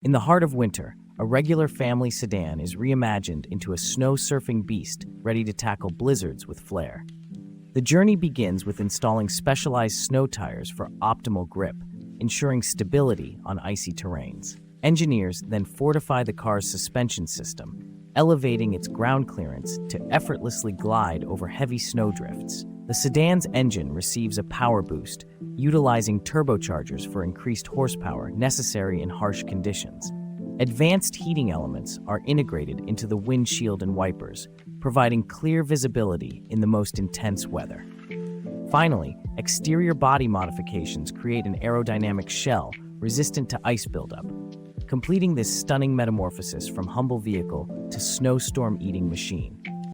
In the heart of winter, a regular family sedan is reimagined into a snow-surfing beast ready to tackle blizzards with flair. The journey begins with installing specialized snow tires for optimal grip, ensuring stability on icy terrains. Engineers then fortify the car's suspension system, elevating its ground clearance to effortlessly glide over heavy snowdrifts. The sedan's engine receives a power boost, utilizing turbochargers for increased horsepower necessary in harsh conditions. Advanced heating elements are integrated into the windshield and wipers, providing clear visibility in the most intense weather. Finally, exterior body modifications create an aerodynamic shell resistant to ice buildup, completing this stunning metamorphosis from humble vehicle to snowstorm-eating machine.